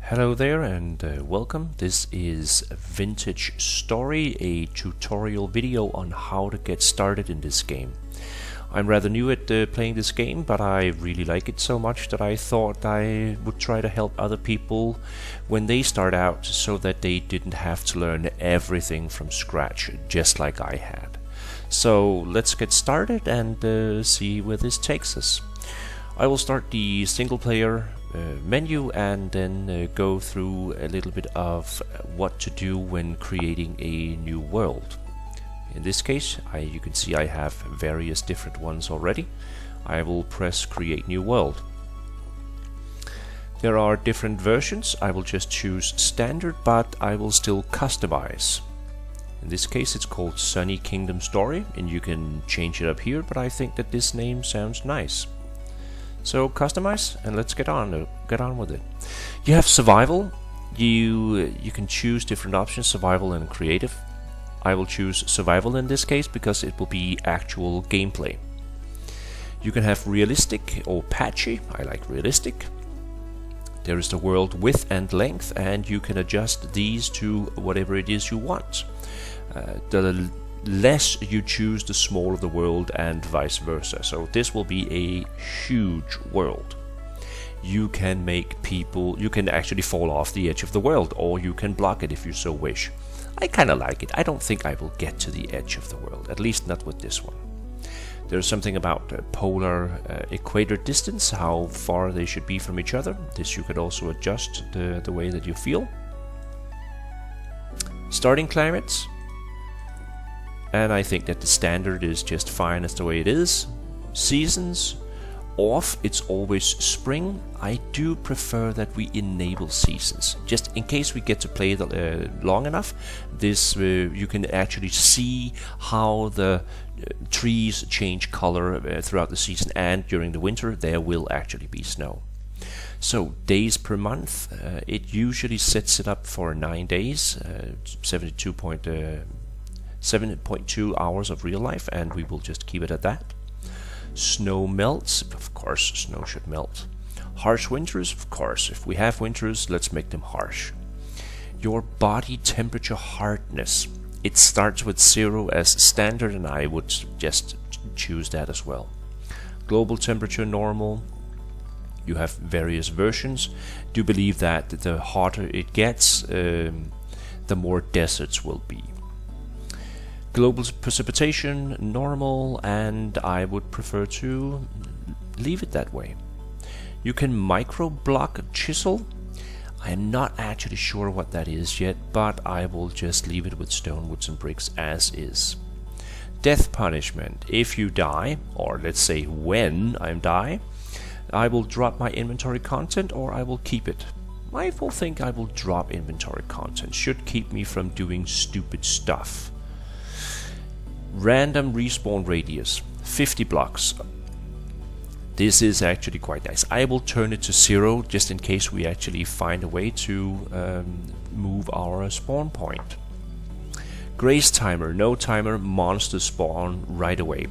Hello there and welcome. This is Vintage Story, a tutorial video on how to get started in this game. I'm rather new at playing this game, but I really like it so much that I thought I would try to help other people when they start out so that they didn't have to learn everything from scratch, just like I had. So let's get started and see where this takes us. I will start the single player menu and then go through a little bit of what to do when creating a new world. In this case, you can see I have various different ones already. I will press Create New World. There are different versions. I will just choose Standard, but I will still customize. In this case it's called Sunny Kingdom Story, and you can change it up here, but I think that this name sounds nice. So customize and let's get on with it. You have survival. You can choose different options, survival and creative. I will choose survival in this case because it will be actual gameplay. You can have realistic or patchy. I like realistic. There is the world width and length, and you can adjust these to whatever it is you want. The less you choose, the smaller the world, and vice versa. So this will be a huge world. You can make people, you can actually fall off the edge of the world, or you can block it if you so wish. I kind of like it. I don't think I will get to the edge of the world, at least not with this one. There's something about polar equator distance, how far they should be from each other. This you could also adjust the way that you feel. Starting climates. And I think that the standard is just fine as the way it is. Seasons. Off, it's always spring. I do prefer that we enable seasons, just in case we get to play long enough. This you can actually see how the trees change color throughout the season, and during the winter there will actually be snow. So days per month, it usually sets it up for 9 days, 7.2 hours of real life, and we will just keep it at that. Snow melts, of course snow should melt. Harsh winters, of course, if we have winters, let's make them harsh. Your body temperature hardness, it starts with 0 as standard, and I would just choose that as well. Global temperature normal. You have various versions. Do believe that the hotter it gets, the more deserts will be. Global precipitation normal, and I would prefer to leave it that way. You can micro block chisel. I am not actually sure what that is yet, but I will just leave it with stone, woods and bricks as is. Death punishment. If you die, or let's say when I die, I will drop my inventory content or I will keep it. I will think I will drop inventory content. Should keep me from doing stupid stuff. Random respawn radius, 50 blocks. This is actually quite nice. I will turn it to 0 just in case we actually find a way to move our spawn point. Grace timer, no timer, monsters spawn right away.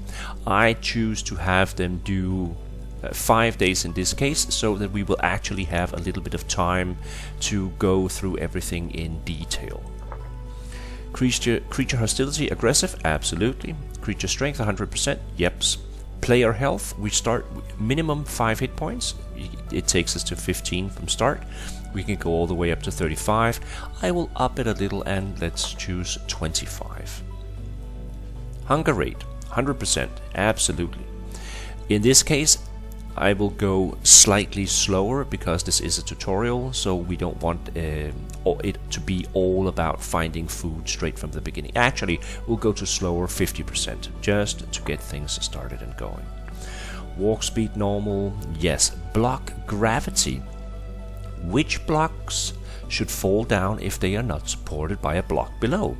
I choose to have them do 5 days in this case, so that we will actually have a little bit of time to go through everything in detail. Creature hostility, aggressive, absolutely. Creature strength, 100%, yeps. Player health, we start with minimum 5 hit points. It takes us to 15 from start. We can go all the way up to 35. I will up it a little and let's choose 25. Hunger rate, 100%, absolutely. In this case, I will go slightly slower because this is a tutorial, so we don't want it to be all about finding food straight from the beginning. Actually, we'll go to slower, 50%, just to get things started and going. Walk speed normal, yes. Block gravity. Which blocks should fall down if they are not supported by a block below?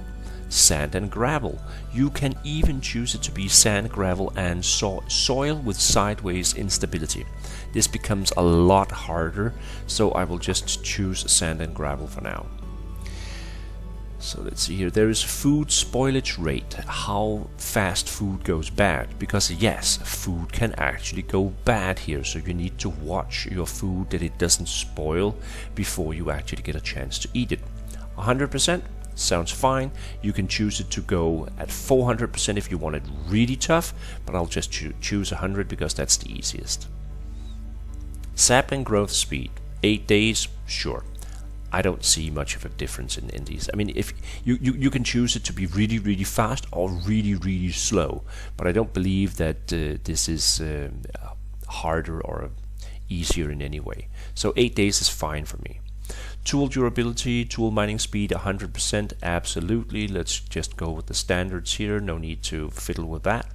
Sand and gravel. You can even choose it to be sand, gravel, and soil with sideways instability. This becomes a lot harder, so I will just choose sand and gravel for now. So let's see here. There is food spoilage rate, how fast food goes bad. Because yes, food can actually go bad here, so you need to watch your food that it doesn't spoil before you actually get a chance to eat it. 100% sounds fine. You can choose it to go at 400% if you want it really tough, but I'll just choose 100 because that's the easiest. Sapling growth speed, 8 days, sure. I don't see much of a difference in these. I mean, if you can choose it to be really, really fast or really, really slow, but I don't believe that this is harder or easier in any way. So 8 days is fine for me. Tool durability, tool mining speed, 100%, absolutely. Let's just go with the standards here. No need to fiddle with that.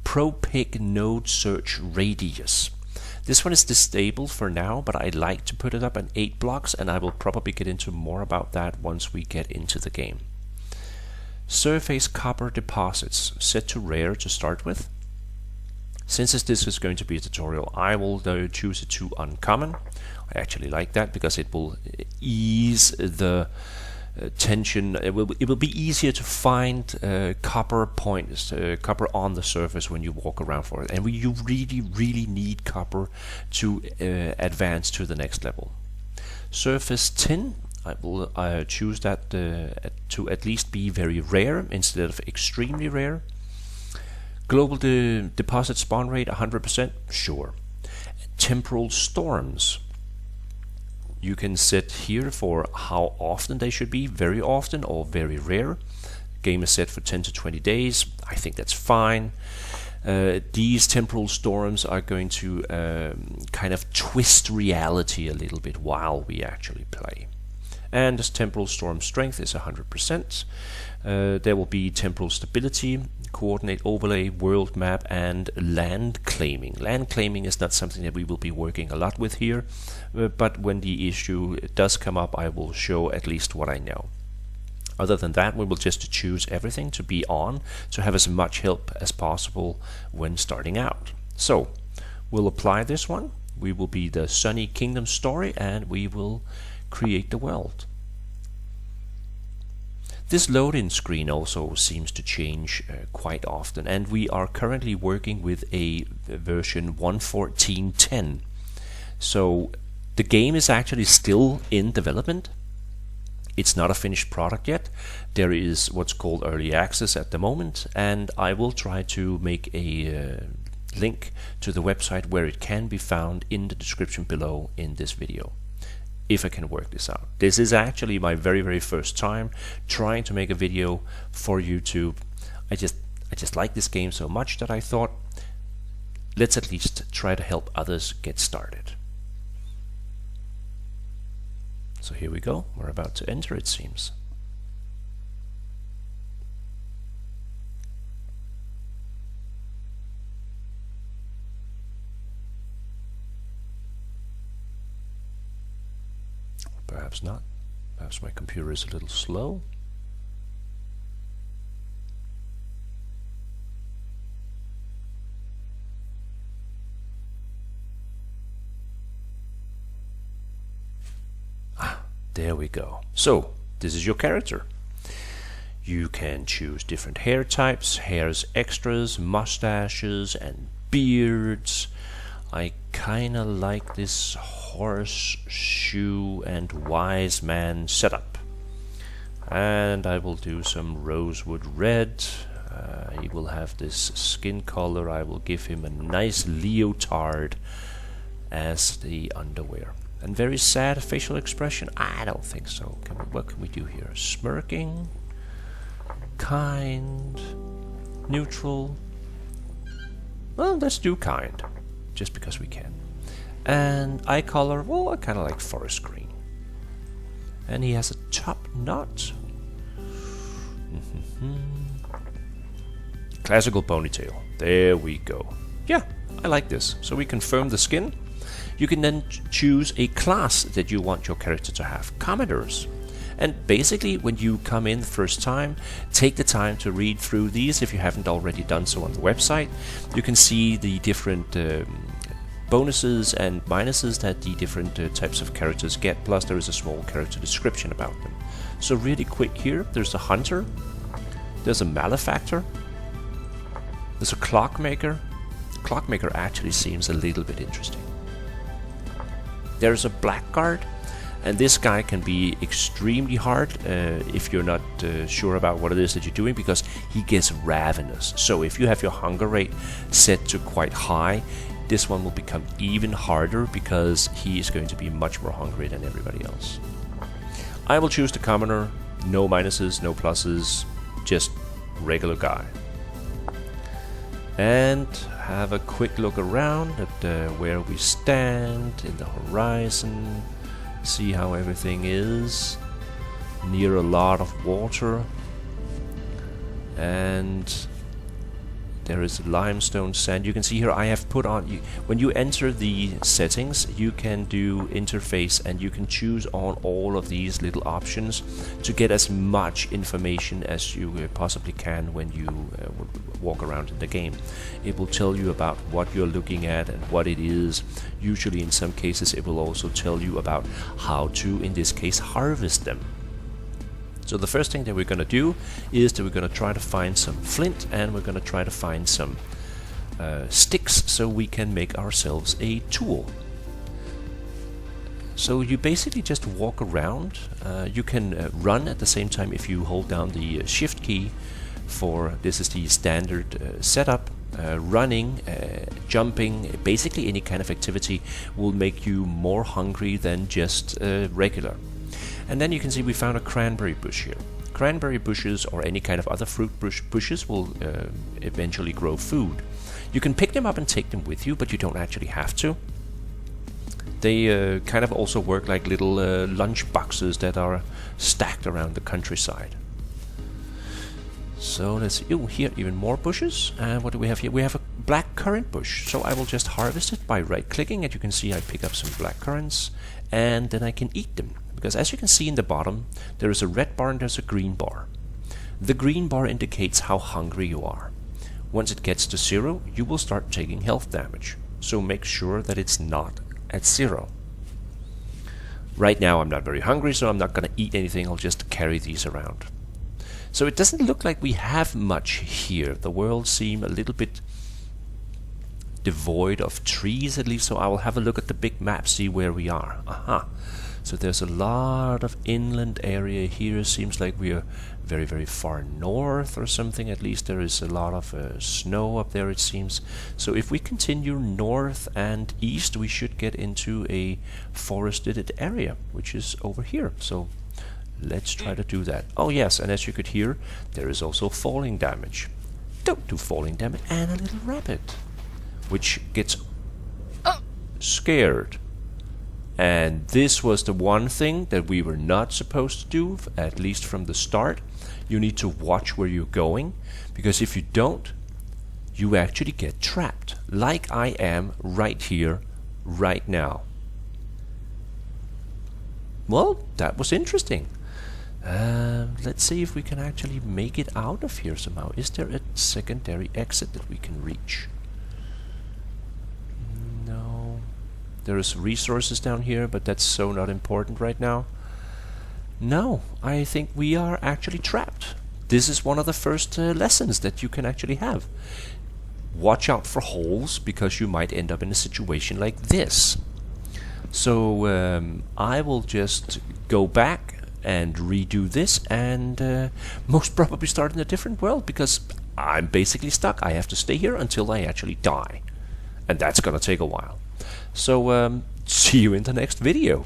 ProPick node search radius. This one is disabled for now, but I'd like to put it up in 8 blocks, and I will probably get into more about that once we get into the game. Surface copper deposits, set to rare to start with. Since this is going to be a tutorial, I will choose it to uncommon. I actually like that because it will ease the tension. It will be easier to find copper points, copper on the surface when you walk around for it, and you really need copper to advance to the next level. Surface tin, I will choose that to at least be very rare instead of extremely rare. Global deposit spawn rate, 100%, sure. Temporal storms, you can set here for how often they should be, very often or very rare. Game is set for 10 to 20 days. I think that's fine. These temporal storms are going to kind of twist reality a little bit while we actually play. And this temporal storm strength is 100%. There will be temporal stability, coordinate overlay, world map, and land claiming. Land claiming is not something that we will be working a lot with here, but when the issue does come up, I will show at least what I know. Other than that, we will just choose everything to be on to have as much help as possible when starting out. So we'll apply this one. We will be the Sunny Kingdom story, and we will create the world. This load-in screen also seems to change quite often, and we are currently working with a version 1.14.10. So the game is actually still in development. It's not a finished product yet. There is what's called early access at the moment, and I will try to make a link to the website where it can be found in the description below in this video, if I can work this out. This is actually my very first time trying to make a video for YouTube. I just like this game so much that I thought, let's at least try to help others get started. So here we go. We're about to enter, it seems. Perhaps not. Perhaps my computer is a little slow. There we go. So this is your character. You can choose different hair types, hairs extras, mustaches, and beards. I kinda like this horseshoe and wise man setup. And I will do some rosewood red. He will have this skin color. I will give him a nice leotard as the underwear. And very sad facial expression? I don't think so. What can we do here? Smirking, kind, neutral. Well, let's do kind, just because we can. And eye color, well, I kind of like forest green. And he has a top knot. Classical ponytail. There we go. Yeah, I like this. So we confirm the skin. You can then choose a class that you want your character to have. Commodores. And basically, when you come in the first time, take the time to read through these if you haven't already done so on the website. You can see the different bonuses and minuses that the different types of characters get, plus there is a small character description about them. So really quick here, there's a hunter, there's a malefactor, there's a clockmaker. The clockmaker actually seems a little bit interesting. There's a blackguard, and this guy can be extremely hard if you're not sure about what it is that you're doing, because he gets ravenous. So if you have your hunger rate set to quite high, this one will become even harder because he is going to be much more hungry than everybody else. I will choose the commoner, no minuses, no pluses, just regular guy. And have a quick look around at where we stand in the horizon. See how everything is near a lot of water, and there is limestone sand. You can see here I have put on, when you enter the settings, you can do interface and you can choose on all of these little options to get as much information as you possibly can when you walk around in the game. It will tell you about what you're looking at and what it is. Usually in some cases it will also tell you about how to, in this case, harvest them. So the first thing that we're going to do is that we're going to try to find some flint, and we're going to try to find some sticks so we can make ourselves a tool. So you basically just walk around. You can run at the same time if you hold down the shift key. This is the standard setup. Running, jumping, basically any kind of activity will make you more hungry than just regular. And then you can see we found a cranberry bush here. Cranberry bushes or any kind of other fruit bushes will eventually grow food. You can pick them up and take them with you, but you don't actually have to. They kind of also work like little lunch boxes that are stacked around the countryside. So let's see. Oh, here even more bushes. And what do we have here? We have a black currant bush. So I will just harvest it by right-clicking, and you can see I pick up some black currants, and then I can eat them. Because as you can see in the bottom, there is a red bar and there's a green bar. The green bar indicates how hungry you are. Once it gets to 0, you will start taking health damage. So make sure that it's not at 0. Right now I'm not very hungry, so I'm not going to eat anything. I'll just carry these around. So it doesn't look like we have much here. The world seems a little bit devoid of trees, at least. So I will have a look at the big map, see where we are. Aha. So there's a lot of inland area here. Seems like we are very, very far north or something. At least there is a lot of snow up there, it seems. So if we continue north and east, we should get into a forested area, which is over here. So let's try to do that. Oh yes, and as you could hear, there is also falling damage. Don't do falling damage. And a little rabbit, which gets scared. And this was the one thing that we were not supposed to do, at least from the start. You need to watch where you're going, because if you don't, you actually get trapped, like I am right here, right now. Well, that was interesting. Let's see if we can actually make it out of here somehow. Is there a secondary exit that we can reach? No. There's resources down here, but that's so not important right now. No, I think we are actually trapped. This is one of the first lessons that you can actually have. Watch out for holes, because you might end up in a situation like this. So I will just go back and redo this, and most probably start in a different world, because I'm basically stuck. I have to stay here until I actually die. And that's gonna take a while. So see you in the next video.